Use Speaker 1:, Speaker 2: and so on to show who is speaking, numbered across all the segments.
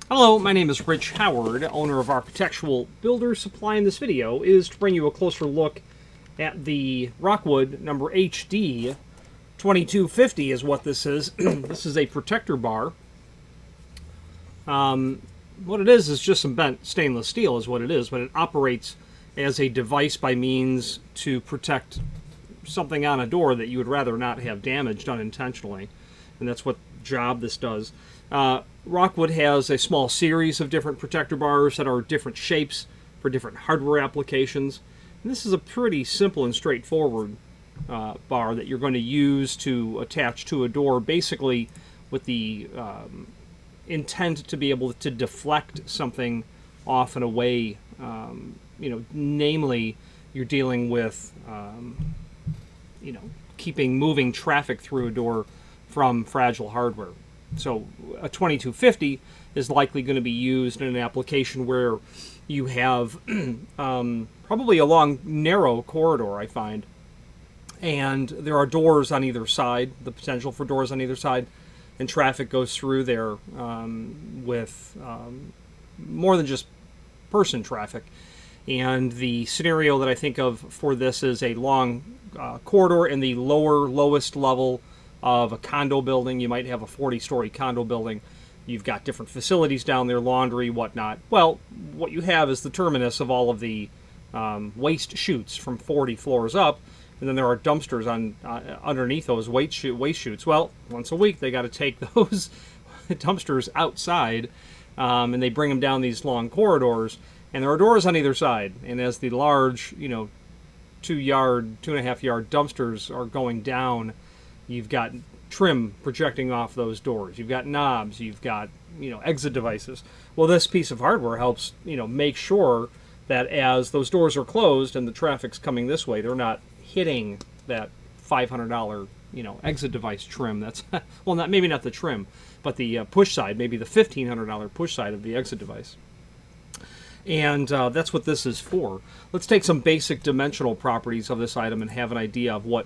Speaker 1: Hello, my name is Rich Howard, owner of Architectural Builders Supply, and this video is to bring you a closer look at the Rockwood number HD2250 is what this is. This is a protector bar. What it is just some bent stainless steel is what it is, but it operates as a device by means to protect something on a door that you would rather not have damaged unintentionally, and that's what job this does. Rockwood has a small series of different protector bars that are different shapes for different hardware applications. And this is a pretty simple and straightforward bar that you're going to use to attach to a door, basically with the intent to be able to deflect something off and away. Namely, you're dealing with keeping moving traffic through a door from fragile hardware. So a 2250 is likely going to be used in an application where you have probably a long, narrow corridor, I find, and there are doors on either side, the potential for doors on either side, and traffic goes through there with more than just person traffic. And the scenario that I think of for this is a long corridor in the lowest level of a condo building. You might have a 40-story condo building. You've got different facilities down there, laundry, whatnot. Well, what you have is the terminus of all of the waste chutes from 40 floors up, and then there are dumpsters on underneath those waste chutes. Well, once a week they got to take those dumpsters outside, and they bring them down these long corridors, and there are doors on either side. And as the large, 2.5-yard dumpsters are going down, you've got trim projecting off those doors. You've got knobs. You've got, exit devices. Well, this piece of hardware helps, make sure that as those doors are closed and the traffic's coming this way, they're not hitting that $500, exit device trim. That's, well, maybe not the trim, but the push side, maybe the $1,500 push side of the exit device. And that's what this is for. Let's take some basic dimensional properties of this item and have an idea of what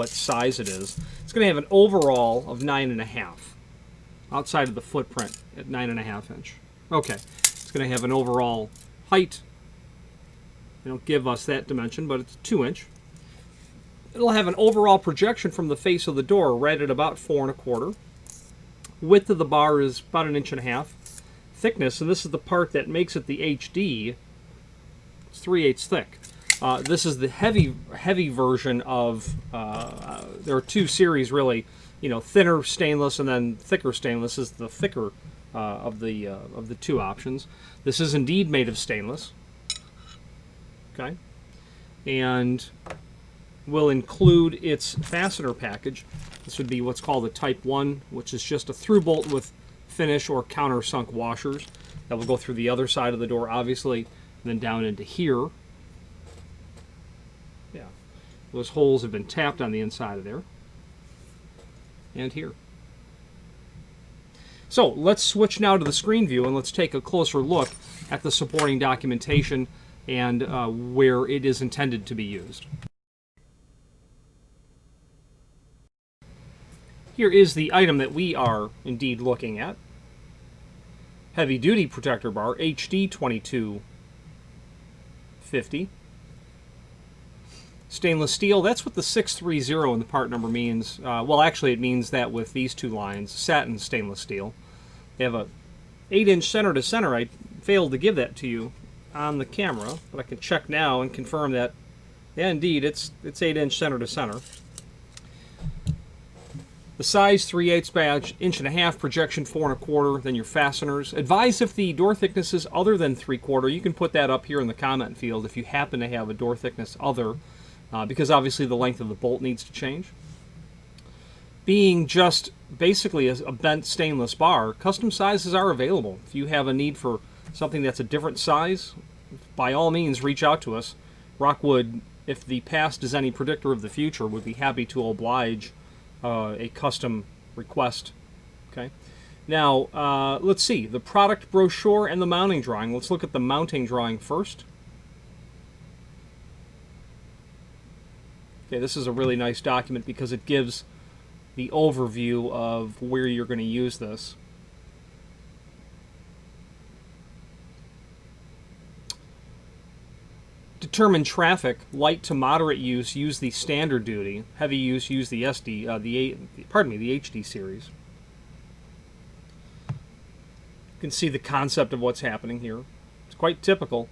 Speaker 1: size it is. It's going to have an overall of 9.5 outside of the footprint at 9.5 inch. Okay, it's going to have an overall height. They don't give us that dimension, but it's 2 inch. It'll have an overall projection from the face of the door right at about 4.25. Width of the bar is about 1.5 inches. Thickness, and this is the part that makes it the HD, it's 3/8 thick. This is the heavy version of, there are two series really, thinner stainless and then thicker stainless is the thicker of the two options. This is indeed made of stainless, okay, and will include its fastener package. This would be what's called a Type 1, which is just a through bolt with finish or countersunk washers that will go through the other side of the door, obviously, and then down into here. Yeah, those holes have been tapped on the inside of there and here. So let's switch now to the screen view and let's take a closer look at the supporting documentation and where it is intended to be used. Here is the item that we are indeed looking at. Heavy duty protector bar, HD2250. Stainless steel, that's what the 630 in the part number means. Well, actually it means that with these two lines, satin stainless steel. They have a 8-inch center to center. I failed to give that to you on the camera, but I can check now and confirm that, yeah, indeed, it's 8-inch center to center. The size 3/8 by 1.5 inch, projection 4.25, then your fasteners. Advise if the door thickness is other than 3/4. You can put that up here in the comment field if you happen to have a door thickness other, because obviously the length of the bolt needs to change. Being just basically a bent stainless bar, custom sizes are available. If you have a need for something that's a different size, by all means reach out to us. Rockwood, if the past is any predictor of the future, would be happy to oblige a custom request. Okay. Now, let's see. The product brochure and the mounting drawing. Let's look at the mounting drawing first. Okay, this is a really nice document because it gives the overview of where you're going to use this. determine traffic. Light to moderate use, use the standard duty. Heavy use, use the SD, the HD series. You can see the concept of what's happening here. It's quite typical.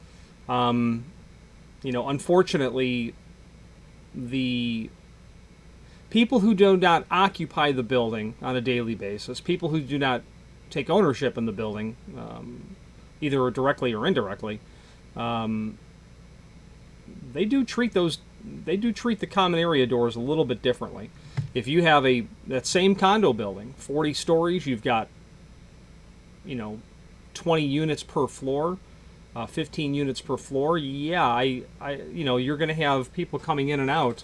Speaker 1: Unfortunately, the people who do not occupy the building on a daily basis, people who do not take ownership in the building, either directly or indirectly, they do treat the common area doors a little bit differently. If you have that same condo building, 40 stories, you've got 20 units per floor, 15 units per floor. Yeah, you're going to have people coming in and out.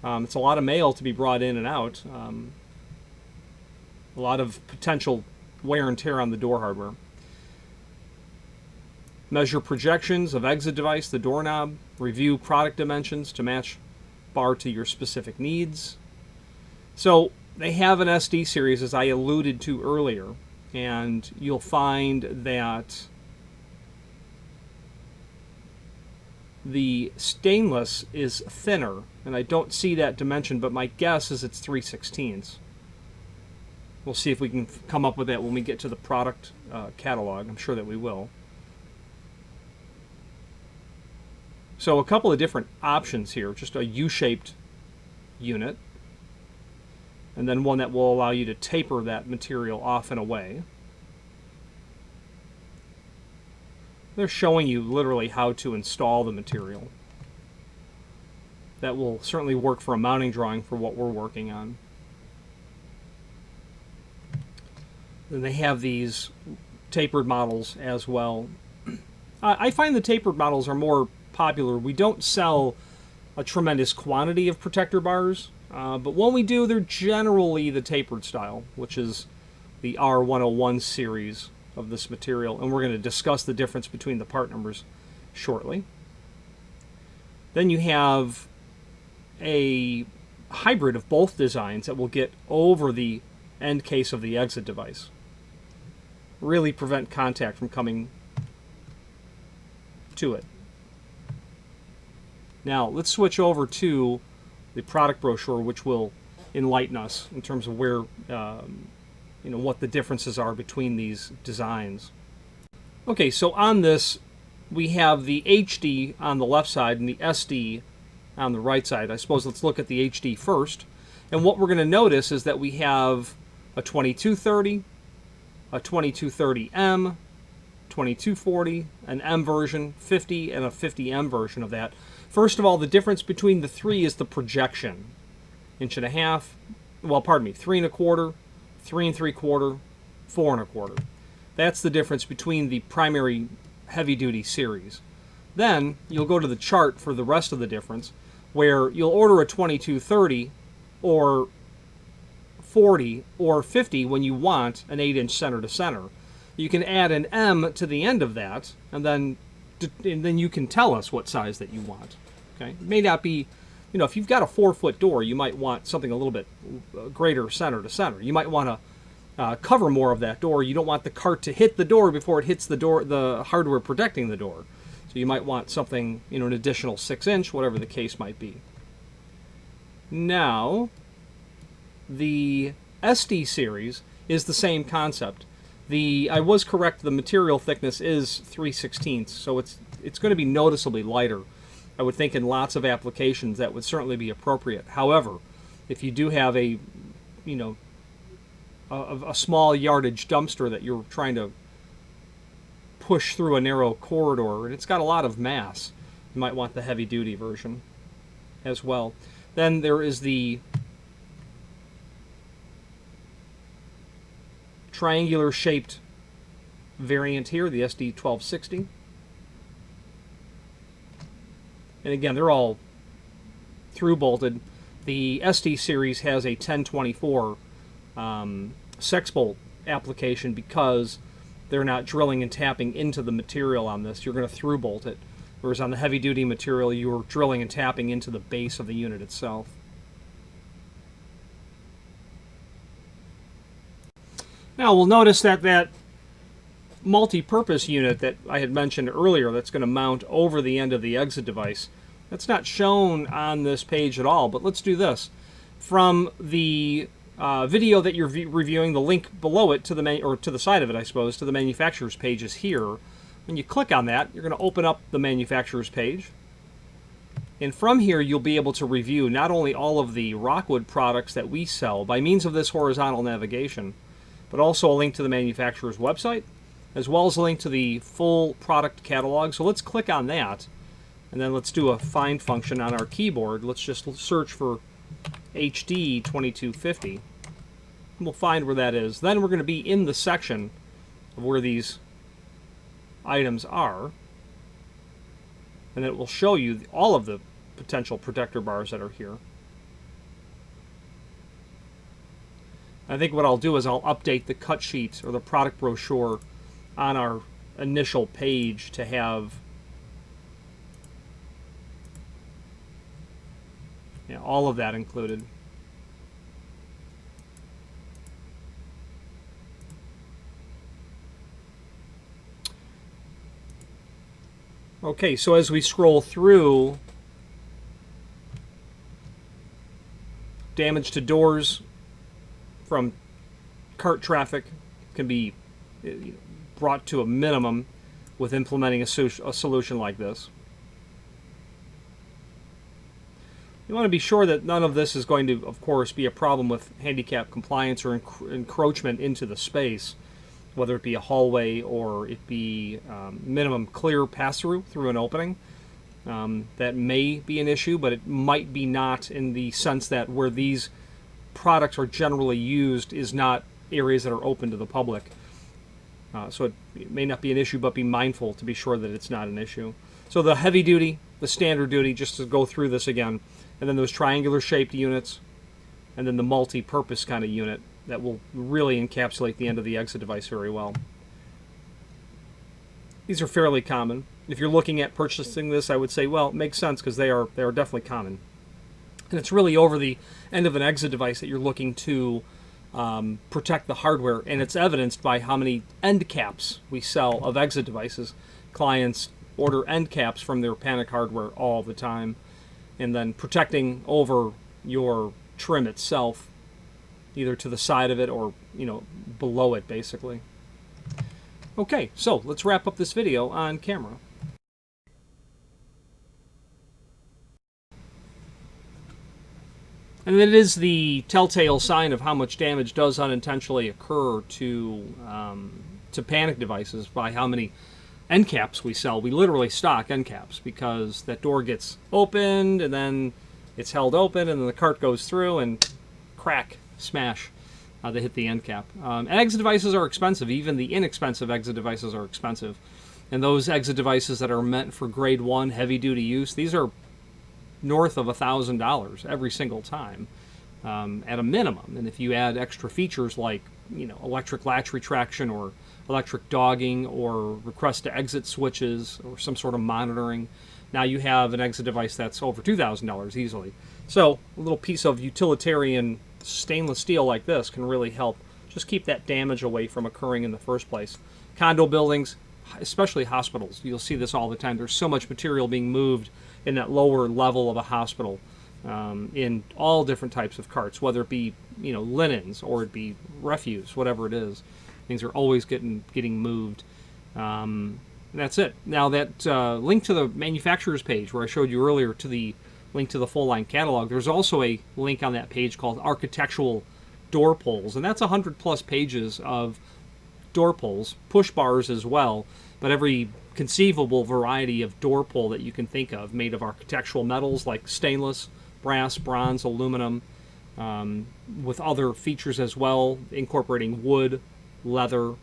Speaker 1: It's a lot of mail to be brought in and out. A lot of potential wear and tear on the door hardware. Measure projections of exit device, the doorknob. Review product dimensions to match bar to your specific needs. So they have an SD series, as I alluded to earlier, and you'll find that the stainless is thinner, and I don't see that dimension, but my guess is it's 3/16. We'll see if we can come up with that when we get to the product catalog. I'm sure that we will. So a couple of different options here. Just a U-shaped unit, and then one that will allow you to taper that material off and away. They're showing you literally how to install the material. That will certainly work for a mounting drawing for what we're working on. Then they have these tapered models as well. I find the tapered models are more popular. We don't sell a tremendous quantity of protector bars, but when we do, they're generally the tapered style, which is the R101 series of this material, and we're going to discuss the difference between the part numbers shortly. Then you have a hybrid of both designs that will get over the end case of the exit device. Really prevent contact from coming to it. Now let's switch over to the product brochure, which will enlighten us in terms of where what the differences are between these designs. Okay, so on this we have the HD on the left side and the SD on the right side. I suppose let's look at the HD first. And what we're going to notice is that we have a 2230, a 2230M, 2240, an M version, 50, and a 50M version of that. First of all, the difference between the three is the projection. 1.5 inches, 3 1/4, 3 3/4, 4 1/4. That's the difference between the primary heavy-duty series. Then you'll go to the chart for the rest of the difference, where you'll order a 2230 or 40 or 50 when you want an 8-inch center-to-center. You can add an M to the end of that, and then you can tell us what size that you want. Okay, it may not be, if you've got a 4-foot door, you might want something a little bit greater center to center. You might want to cover more of that door. You don't want the cart to hit the door before it hits the door, the hardware protecting the door. So you might want something, an additional 6-inch, whatever the case might be. Now, the SD series is the same concept. I was correct, the material thickness is 3/16, so it's going to be noticeably lighter. I would think in lots of applications that would certainly be appropriate. However, if you do have a small yardage dumpster that you're trying to push through a narrow corridor, and it's got a lot of mass, you might want the heavy-duty version as well. Then there is the triangular shaped variant here, the SD1260. And again, they're all through bolted. The SD series has a 1024 sex bolt application because they're not drilling and tapping into the material on this. You're going to through bolt it. Whereas on the heavy duty material, you're drilling and tapping into the base of the unit itself. Now we'll notice that multi-purpose unit that I had mentioned earlier that's going to mount over the end of the exit device That's not shown on this page at all, but let's do this. From the video that you're reviewing, the link below it to the or to the side of it, I suppose, to the manufacturer's page is here. When you click on that, you're going to open up the manufacturer's page. And from here, you'll be able to review not only all of the Rockwood products that we sell by means of this horizontal navigation, but also a link to the manufacturer's website, as well as a link to the full product catalog. So let's click on that, and then let's do a find function on our keyboard. Let's just search for HD2250. And we'll find where that is. Then we're going to be in the section of where these items are, and it will show you all of the potential protector bars that are here. I think what I'll do is I'll update the cut sheet or the product brochure on our initial page to have all of that included. Okay, so as we scroll through, damage to doors from cart traffic can be brought to a minimum with implementing a solution like this. You want to be sure that none of this is going to, of course, be a problem with handicap compliance or encroachment into the space, whether it be a hallway or it be minimum clear pass-through through an opening. That may be an issue, but it might be not, in the sense that where these products are generally used is not areas that are open to the public. So it may not be an issue, but be mindful to be sure that it's not an issue. So the heavy duty, the standard duty, just to go through this again, and then those triangular shaped units, and then the multi-purpose kind of unit that will really encapsulate the end of the exit device very well. These are fairly common. If you're looking at purchasing this, I would say, well, it makes sense because they are definitely common. And it's really over the end of an exit device that you're looking to protect the hardware, and it's evidenced by how many end caps we sell of exit devices. Clients order end caps from their Panic hardware all the time, and then protecting over your trim itself, either to the side of it or below it, basically. Okay, so let's wrap up this video on camera. And it is the telltale sign of how much damage does unintentionally occur to Panic devices by how many end caps we sell. We literally stock end caps because that door gets opened and then it's held open and then the cart goes through and crack, smash, they hit the end cap. And exit devices are expensive. Even the inexpensive exit devices are expensive. And those exit devices that are meant for grade 1 heavy-duty use, these are north of $1,000 every single time at a minimum. And if you add extra features like electric latch retraction or electric dogging or request to exit switches or some sort of monitoring, now you have an exit device that's over $2,000 easily. So a little piece of utilitarian stainless steel like this can really help just keep that damage away from occurring in the first place. Condo buildings, especially hospitals, you'll see this all the time. There's so much material being moved in that lower level of a hospital in all different types of carts, whether it be linens or it be refuse, whatever it is. Things are always getting moved. And that's it. Now that link to the manufacturer's page where I showed you earlier to the link to the full line catalog, there's also a link on that page called Architectural Door Pulls, and that's 100+ pages of door pulls, push bars as well, but every conceivable variety of door pull that you can think of, made of architectural metals like stainless, brass, bronze, aluminum, with other features as well, incorporating wood, leather,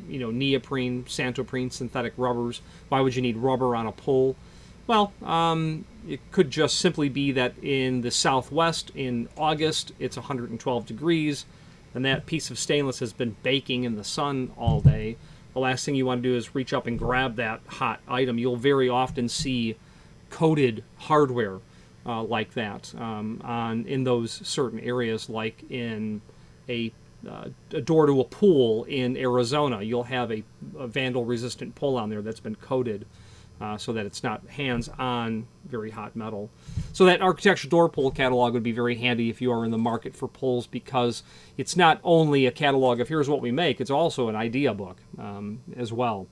Speaker 1: neoprene, santoprene, synthetic rubbers. Why would you need rubber on a pull? Well, it could just simply be that in the Southwest in August it's 112 degrees and that piece of stainless has been baking in the sun all day. The last thing you want to do is reach up and grab that hot item. You'll very often see coated hardware like that in those certain areas, like in a door to a pool in Arizona. You'll have a vandal-resistant pull on there that's been coated. so that it's not hands-on very hot metal. So that architectural door pull catalog would be very handy if you are in the market for pulls, because it's not only a catalog of here's what we make, it's also an idea book as well.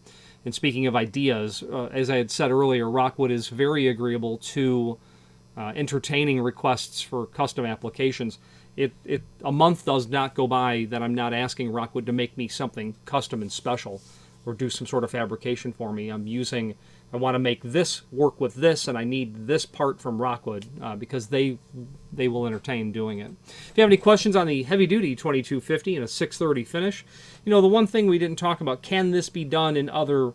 Speaker 1: And speaking of ideas, as I had said earlier, Rockwood is very agreeable to entertaining requests for custom applications. A month does not go by that I'm not asking Rockwood to make me something custom and special, or do some sort of fabrication for me. I want to make this work with this, and I need this part from Rockwood, because they will entertain doing it. If you have any questions on the heavy-duty 2250 and a 630 finish, the one thing we didn't talk about, can this be done in another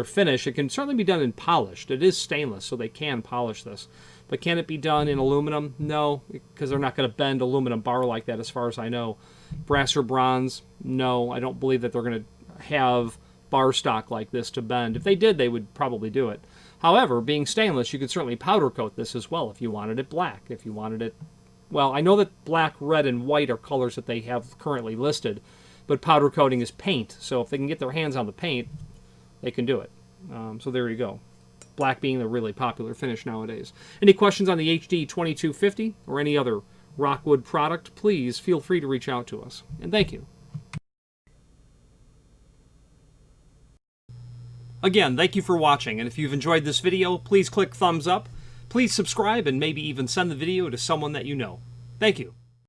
Speaker 1: finish? It can certainly be done in polished. It is stainless, so they can polish this. But can it be done in aluminum? No, because they're not going to bend aluminum bar like that, as far as I know. Brass or bronze? No, I don't believe that they're going to have bar stock like this to bend. If they did, they would probably do it. However, being stainless, you could certainly powder coat this as well if you wanted it black. If you wanted it, well, I know that black, red, and white are colors that they have currently listed, but powder coating is paint, so if they can get their hands on the paint, they can do it. So there you go. Black being the really popular finish nowadays. Any questions on the HD2250 or any other Rockwood product, please feel free to reach out to us. And thank you. Again, thank you for watching, and if you've enjoyed this video, please click thumbs up, please subscribe, and maybe even send the video to someone that you know. Thank you.